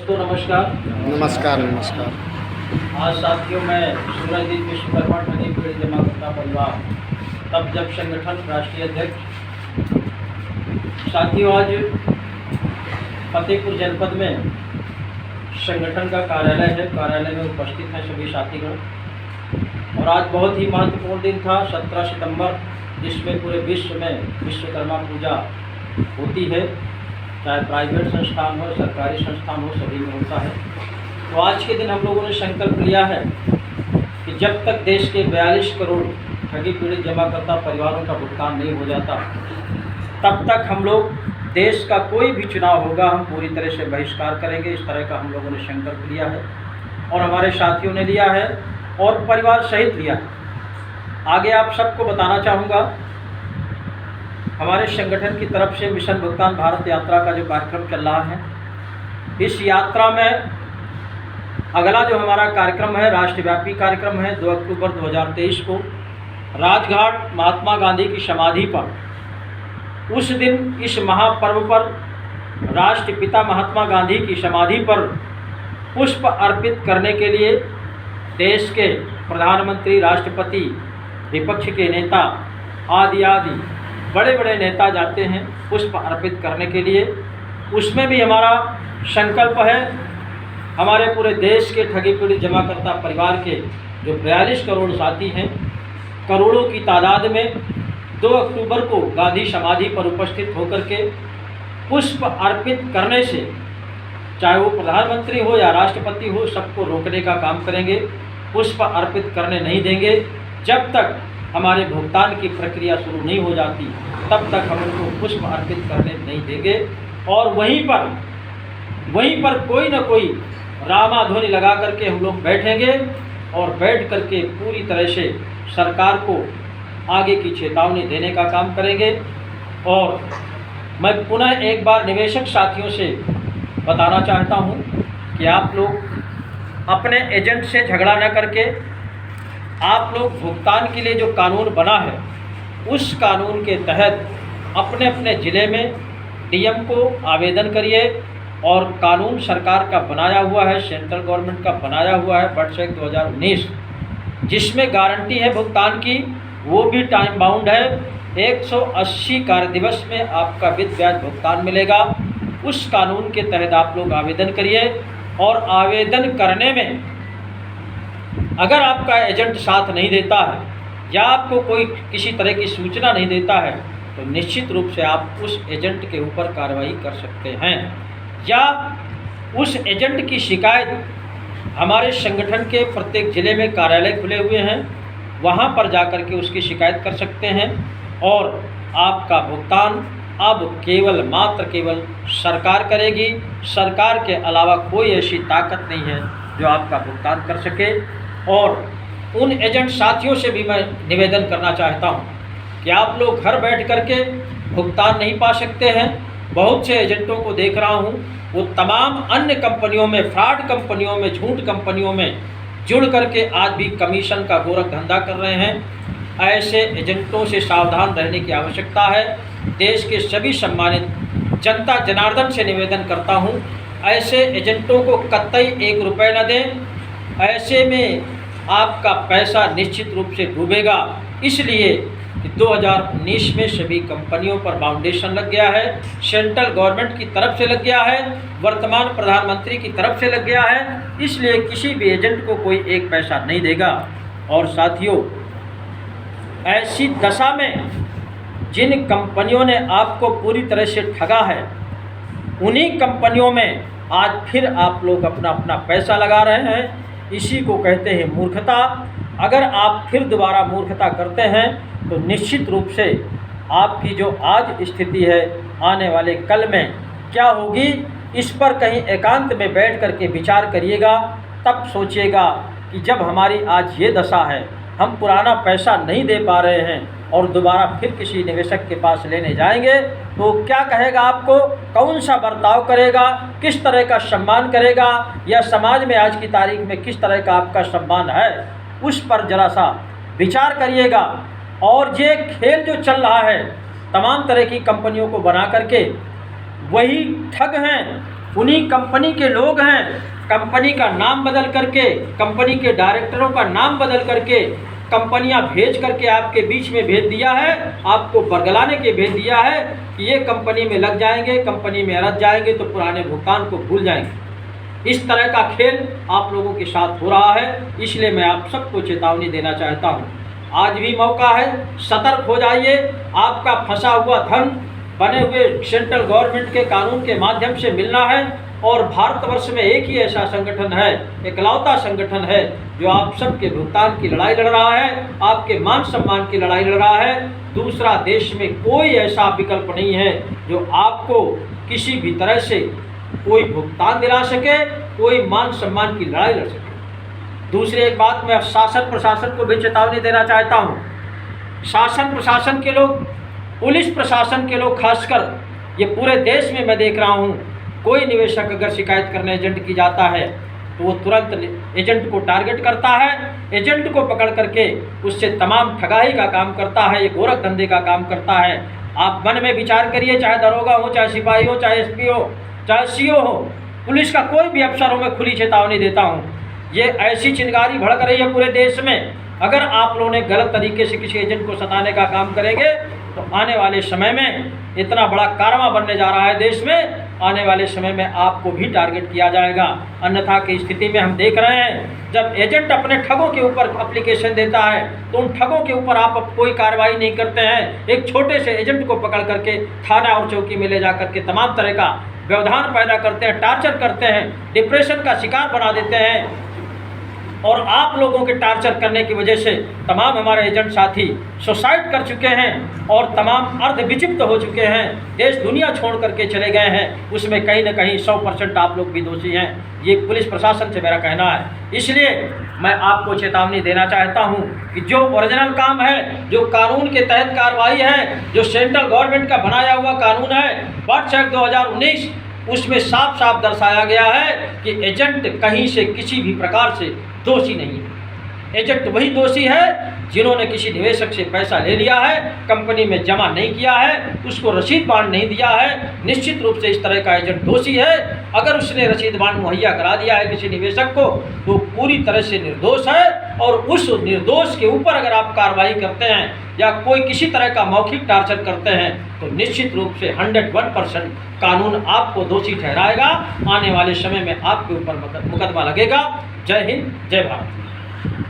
दोस्तों नमस्कार। नमस्कार नमस्कार। आज साथियों मैं सूरजदीप विश्वकर्मा ठगी पीड़ित जमाकर्ता परिवार तब जब संगठन राष्ट्रीय अध्यक्ष साथियों आज फतेहपुर जनपद में संगठन का कार्यालय है। कार्यालय में उपस्थित हैं सभी साथीगण और आज बहुत ही महत्वपूर्ण दिन था 17 सितंबर, जिसमें पूरे विश्व में विश्वकर्मा पूजा होती है। चाहे प्राइवेट संस्थान हो, सरकारी संस्थान हो, सभी में होता है। तो आज के दिन हम लोगों ने संकल्प लिया है कि जब तक देश के 42 करोड़ ठगी पीड़ित जमाकर्ता परिवारों का भुगतान नहीं हो जाता, तब तक हम लोग देश का कोई भी चुनाव होगा हम पूरी तरह से बहिष्कार करेंगे। इस तरह का हम लोगों ने संकल्प लिया है और हमारे साथियों ने लिया है और परिवार सहित लिया है। आगे आप सबको बताना चाहूँगा, हमारे संगठन की तरफ से मिशन भुगतान भारत यात्रा का जो कार्यक्रम चल रहा है, इस यात्रा में अगला जो हमारा कार्यक्रम है राष्ट्रव्यापी कार्यक्रम है 2 अक्टूबर 2023 को राजघाट महात्मा गांधी की समाधि पर, उस दिन इस महापर्व पर राष्ट्रपिता महात्मा गांधी की समाधि पर पुष्प अर्पित करने के लिए देश के प्रधानमंत्री, राष्ट्रपति, विपक्ष के नेता आदि बड़े बड़े नेता जाते हैं पुष्प अर्पित करने के लिए। उसमें भी हमारा संकल्प है, हमारे पूरे देश के ठगी पीड़ित जमाकर्ता परिवार के जो 42 करोड़ साथी हैं, करोड़ों की तादाद में 2 अक्टूबर को गांधी समाधि पर उपस्थित होकर के पुष्प अर्पित करने से, चाहे वो प्रधानमंत्री हो या राष्ट्रपति हो, सबको रोकने का काम करेंगे। पुष्प अर्पित करने नहीं देंगे। जब तक हमारे भुगतान की प्रक्रिया शुरू नहीं हो जाती, तब तक हम उनको पुष्प अर्पित करने नहीं देंगे। और वहीं पर कोई न कोई रामाध्वनि लगा करके हम लोग बैठेंगे और बैठ करके पूरी तरह से सरकार को आगे की चेतावनी देने का काम करेंगे। और मैं पुनः एक बार निवेशक साथियों से बताना चाहता हूं कि आप लोग अपने एजेंट से झगड़ा न करके, आप लोग भुगतान के लिए जो कानून बना है उस कानून के तहत अपने अपने ज़िले में डीएम को आवेदन करिए। और कानून सरकार का बनाया हुआ है, सेंट्रल गवर्नमेंट का बनाया हुआ है बजट 2019, जिसमें गारंटी है भुगतान की, वो भी टाइम बाउंड है। 180 कार्य दिवस में आपका वित्त ब्याज भुगतान मिलेगा। उस कानून के तहत आप लोग आवेदन करिए। और आवेदन करने में अगर आपका एजेंट साथ नहीं देता है या आपको कोई किसी तरह की सूचना नहीं देता है, तो निश्चित रूप से आप उस एजेंट के ऊपर कार्रवाई कर सकते हैं या उस एजेंट की शिकायत हमारे संगठन के प्रत्येक ज़िले में कार्यालय खुले हुए हैं, वहां पर जाकर के उसकी शिकायत कर सकते हैं। और आपका भुगतान अब केवल सरकार करेगी। सरकार के अलावा कोई ऐसी ताकत नहीं है जो आपका भुगतान कर सके। और उन एजेंट साथियों से भी मैं निवेदन करना चाहता हूं कि आप लोग घर बैठ करके भुगतान नहीं पा सकते हैं। बहुत से एजेंटों को देख रहा हूं, वो तमाम अन्य कंपनियों में, फ्रॉड कंपनियों में, झूठ कंपनियों में जुड़ करके आज भी कमीशन का गोरख धंधा कर रहे हैं। ऐसे एजेंटों से सावधान रहने की आवश्यकता है। देश के सभी सम्मानित जनता जनार्दन से निवेदन करता हूं, ऐसे एजेंटों को कतई 1 रुपये न दें। ऐसे में आपका पैसा निश्चित रूप से डूबेगा। इसलिए कि 2019 में सभी कंपनियों पर बाउंडेशन लग गया है, सेंट्रल गवर्नमेंट की तरफ से लग गया है, वर्तमान प्रधानमंत्री की तरफ से लग गया है। इसलिए किसी भी एजेंट को कोई 1 पैसा नहीं देगा। और साथियों, ऐसी दशा में जिन कंपनियों ने आपको पूरी तरह से ठगा है, उन्हीं कंपनियों में आज फिर आप लोग अपना पैसा लगा रहे हैं। इसी को कहते हैं मूर्खता। अगर आप फिर दोबारा मूर्खता करते हैं तो निश्चित रूप से आपकी जो आज स्थिति है, आने वाले कल में क्या होगी, इस पर कहीं एकांत में बैठ कर के विचार करिएगा। तब सोचिएगा कि जब हमारी आज ये दशा है, हम पुराना पैसा नहीं दे पा रहे हैं और दोबारा फिर किसी निवेशक के पास लेने जाएंगे तो क्या कहेगा, आपको कौन सा बर्ताव करेगा, किस तरह का सम्मान करेगा, या समाज में आज की तारीख में किस तरह का आपका सम्मान है, उस पर जरा सा विचार करिएगा। और ये खेल जो चल रहा है तमाम तरह की कंपनियों को बना करके, वही ठग हैं उन्हीं कंपनी के लोग हैं, कंपनी का नाम बदल करके, कंपनी के डायरेक्टरों का नाम बदल करके कंपनियां भेज करके आपके बीच में भेज दिया है, आपको बरगलाने के भेज दिया है कि ये कंपनी में लग जाएंगे, कंपनी में अरज जाएंगे तो पुराने भुगतान को भूल जाएंगे। इस तरह का खेल आप लोगों के साथ हो रहा है, इसलिए मैं आप सबको चेतावनी देना चाहता हूँ। आज भी मौका है, सतर्क हो जाइए। आपका फंसा हुआ धन बने हुए सेंट्रल गवर्नमेंट के कानून के माध्यम से मिलना है, और भारतवर्ष में एक ही ऐसा संगठन है, इकलौता संगठन है जो आप सबके भुगतान की लड़ाई लड़ रहा है, आपके मान सम्मान की लड़ाई लड़ रहा है। दूसरा देश में कोई ऐसा विकल्प नहीं है जो आपको किसी भी तरह से कोई भुगतान दिला सके, कोई मान सम्मान की लड़ाई लड़ सके। दूसरी एक बात मैं शासन प्रशासन को भी चेतावनी देना चाहता हूँ। शासन प्रशासन के लोग, पुलिस प्रशासन के लोग खासकर, ये पूरे देश में मैं देख रहा हूँ, कोई निवेशक अगर शिकायत करने एजेंट की जाता है तो वो तुरंत एजेंट को टारगेट करता है, एजेंट को पकड़ करके उससे तमाम ठगाई का काम करता है, ये गोरख धंधे का काम करता है। आप मन में विचार करिए, चाहे दरोगा हो, चाहे सिपाही हो, चाहे एसपी हो, चाहे सीओ हो, पुलिस का कोई भी अफसर हो, मैं खुली चेतावनी देता हूँ। ये ऐसी चिंगारी भड़क रही है पूरे देश में। अगर आप लोगों ने गलत तरीके से किसी एजेंट को सताने का काम करेंगे तो आने वाले समय में इतना बड़ा कारवां बनने जा रहा है देश में, आने वाले समय में आपको भी टारगेट किया जाएगा। अन्यथा की स्थिति में हम देख रहे हैं, जब एजेंट अपने ठगों के ऊपर एप्लीकेशन देता है तो उन ठगों के ऊपर आप कोई कार्रवाई नहीं करते हैं। एक छोटे से एजेंट को पकड़ करके थाना और चौकी में ले जा करके तमाम तरह का व्यवधान पैदा करते हैं, टार्चर करते हैं, डिप्रेशन का शिकार बना देते हैं। और आप लोगों के टार्चर करने की वजह से तमाम हमारे एजेंट साथी सुसाइड कर चुके हैं और तमाम अर्ध विचित्र हो चुके हैं, देश दुनिया छोड़ करके चले गए हैं। उसमें कहीं ना कहीं 100% आप लोग भी दोषी हैं। ये पुलिस प्रशासन से मेरा कहना है। इसलिए मैं आपको चेतावनी देना चाहता हूं कि जो ओरिजिनल काम है, जो कानून के तहत कार्रवाई है, जो सेंट्रल गवर्नमेंट का बनाया हुआ कानून है वर्ष 2019, उसमें साफ साफ दर्शाया गया है कि एजेंट कहीं से किसी भी प्रकार से दोषी नहीं है। एजेंट वही दोषी है जिन्होंने किसी निवेशक से पैसा ले लिया है, कंपनी में जमा नहीं किया है, उसको रसीद बांड नहीं दिया है, निश्चित रूप से इस तरह का एजेंट दोषी है। अगर उसने रसीद बांड मुहैया करा दिया है किसी निवेशक को तो पूरी तरह से निर्दोष है। और उस निर्दोष के ऊपर अगर आप कार्रवाई करते हैं या कोई किसी तरह का मौखिक टार्चर करते हैं तो निश्चित रूप से 101% कानून आपको दोषी ठहराएगा। आने वाले समय में आपके ऊपर मुकदमा लगेगा। जय हिंद, जय भारत।